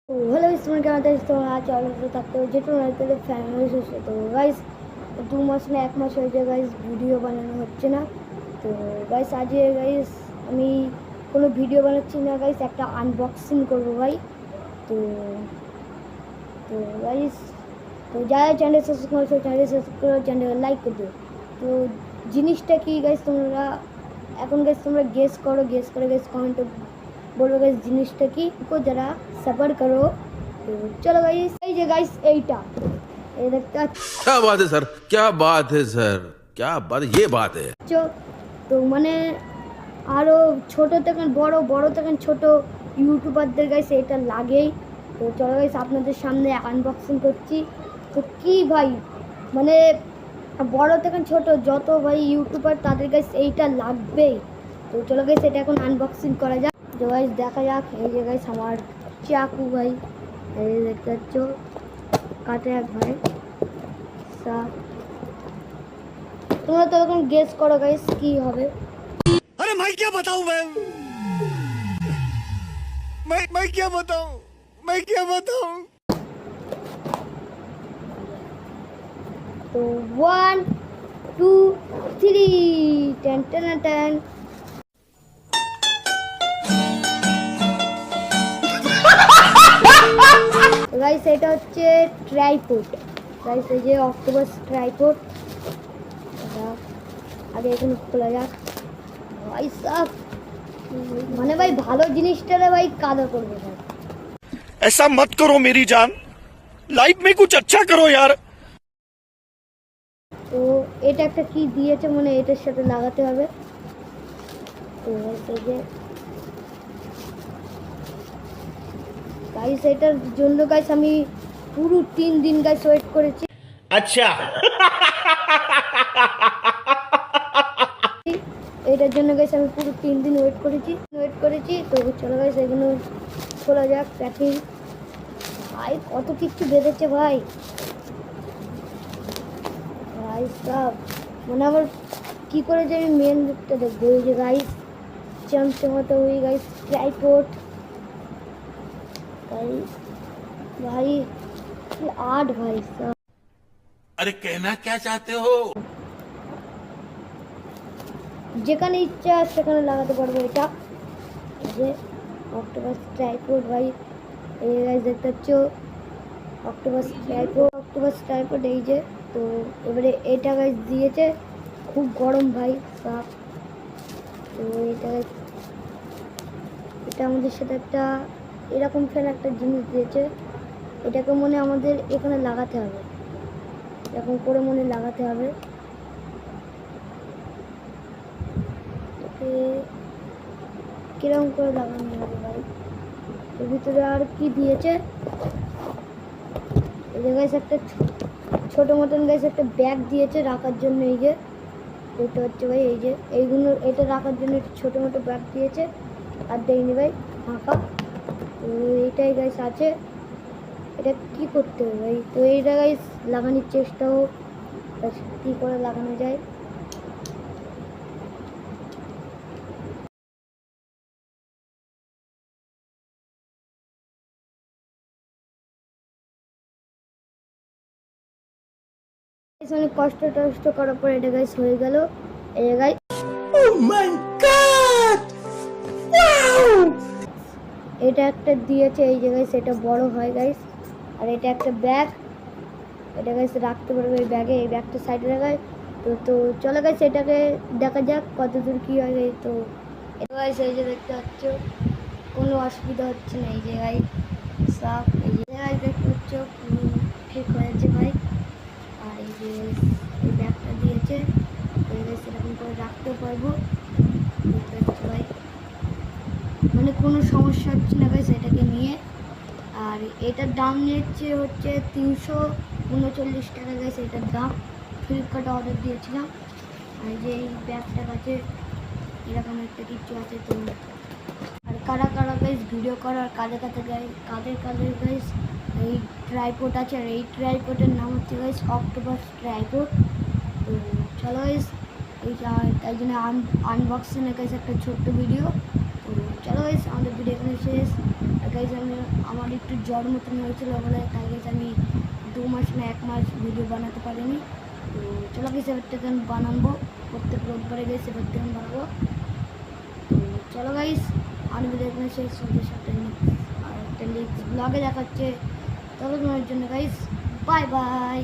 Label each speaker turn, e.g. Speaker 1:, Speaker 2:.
Speaker 1: Hello student क्या होता है तो आज ऑर्डर থাকতে যেটা নয়তো ফ্যামিলি হচ্ছে তো গাইস 2 মাস না 1 মাস হয়ে যায় গাইস ভিডিও বানানো হচ্ছে না তো গাইস আজ গাইস আমি কোনো ভিডিও বানাচ্ছি না গাইস একটা আনবক্সিং করব ভাই তো তো গাইস তো যারা চ্যানেল সাবস্ক্রাইব করো চ্যানেল লাইক করে দিও তো জিনিসটা কি গাইস তোমরা এখন গাইস তোমরা গেস করে গাইস কমেন্টে बोलो गाइस জিনিসটা কি को जरा सबर करो तो चलो गाइस এই যে গাইস এইটা এই দেখতে
Speaker 2: क्या बात है सर क्या बात है सर क्या बात ये बात है
Speaker 1: তো মানে আরো ছোট থেকে বড় বড় থেকে ছোট ইউটিউবারদের গাইস এটা লাগেই তো চলো গাইস আপনাদের সামনে আনবক্সিং করছি তো কি ভাই মানে বড় থেকে ছোট যত ভাই ইউটিউবার তাদের গাইস এইটা লাগবেই তো চলো গাইস এটা এখন আনবক্সিং করা যাক তো গাইস দেখা যাক এই যে গাইস আমার চাকু ভাই এই দেখতে পাচ্ছ কাটে এক ভাই সাপ তোমরা তো এখন গেস করো গাইস কি হবে
Speaker 3: अरे मैं क्या बताऊं मैं क्या बताऊं
Speaker 1: तो 1 2 3 टेन टेन टेन গাইস এটা হচ্ছে ট্রাইপড গাইস এই যে অক্টোপাস ট্রাইপড আগে এখানে খোলা যাক ভাই সাব মানে ভাই ভালো জিনিসটারে ভাই কাদা করবে ভাই
Speaker 3: ऐसा मत करो मेरी जान लाइफ में कुछ अच्छा करो यार
Speaker 1: তো এটা একটা কি দিয়েছে মানে এটার সাথে লাগাতে হবে তো এই যে গাইস এটার জন্য গাইস আমি পুরো 3 দিন গাইস ওয়েট করেছি
Speaker 3: अच्छा
Speaker 1: এটার জন্য গাইস আমি পুরো 3 দিন ওয়েট করেছি তো চলো গাইস এগুলো খোলা যাক প্যাকিং ভাই কত কিছু বেঁধেছে ভাই ভাই সব মানে আমার কি করে যে আমি মেন লুকটা দেখবো এই যে গাইস চমচমাতে ওই গাইস ট্রাইপড भाई आठ भाई साहब
Speaker 2: अरे कहना क्या चाहते हो
Speaker 1: যেখানে ইচ্ছা সেখানে লাগাতে পারবো এটা এই যে অক্টোপাস ট্রাইপড ভাই এই গাইস দেখতে পাচ্ছ অক্টোপাস ট্রাইপড এই যে তো এবারে এটা গাইস দিয়েছে খুব গরম ভাই সাপ তো এটা আমাদের সাথে একটা এরকম ফের একটা জিনিস দিয়েছে এটাকে মনে আমাদের এখানে লাগাতে হবে এরকম করে মনে লাগাতে হবে ওকে কিরকম করে লাগানো হবে ভাই এর ভিতরে আর কি দিয়েছে এই যে গাইস একটা ছোট মতন গাইস একটা ব্যাগ দিয়েছে রাখার জন্য এই যে দেখতে পাচ্ছ ভাই এই যে এইগুলো এটা রাখার জন্য একটা ছোট মতো ব্যাগ দিয়েছে আর দেয়নি ভাই ফাঁকা তো এইটাই গাইস আছে এটা কি করতে হবে ভাই তো এইটা গাইস লাগানোর চেষ্টা হোক কি করে লাগানো যায় অনেক কষ্ট করার পর এটা গাইস হয়ে গেল এই গাইস
Speaker 3: ও মাই গড ওয়াও
Speaker 1: এটা একটা দিয়েছে এই জায়গায় সেটা বড় হয় গাইস আর এটা একটা ব্যাগ এটা গাইস রাখতে পারবে এই ব্যাগে এই ব্যাগটা সাইডে রাখায় তো চলো গাইস এটাকে দেখা যাক কত দূর কি হয় তো এটা গাইস এই যে দেখতে পাচ্ছ কোনো অসুবিধা হচ্ছে না এই জায়গায় সাফ এই জায়গায় দেখতে পাচ্ছ ঠিক হয়েছে ভাই আর এই যে এই ব্যাগটা দিয়েছে এই গাইস এরকম করে রাখতে পারবো দেখতে পাচ্ছ ভাই মানে কোনো সমস্যা হচ্ছে না গাইস এটাকে নিয়ে আর এটার দাম নিচ্ছে হচ্ছে 339 টাকা গাইস এটার দাম ফ্লিপকার্টে অর্ডার দিয়েছিলাম আর যে এই ব্যাগটা আছে এরকম একটা কিছু আছে তো আর কারা গাইস ভিডিও করার কাদের গাইস এই ট্রাইপড আছে আর এই ট্রাইপডের নাম হচ্ছে গাইস অক্টোপাস ট্রাইপড তো চলো গাইস এই তাই জন্য আনবক্সিং গাইস একটা ছোট্ট ভিডিও তো চলো গাইস আমাদের ভিডিও এখানে শেষ আর গাইজ আমার একটু জ্বর মতন হয়েছিল বলে তাই গাইজ আমি 2 মাস না 1 মাস ভিডিও বানাতে পারিনি। তো চলো গাইজ এবার থেকে আমি বানাবো, প্রত্যেক রোববারে গাইজ এবার থেকে আমি বানাবো। তো চলো গাইজ আর ভিডিও এখানে শেষ হচ্ছে, সাথে আর একটা নেক্সট ব্লগে দেখাচ্ছে। ততক্ষণের জন্য গাইজ বাই বাই।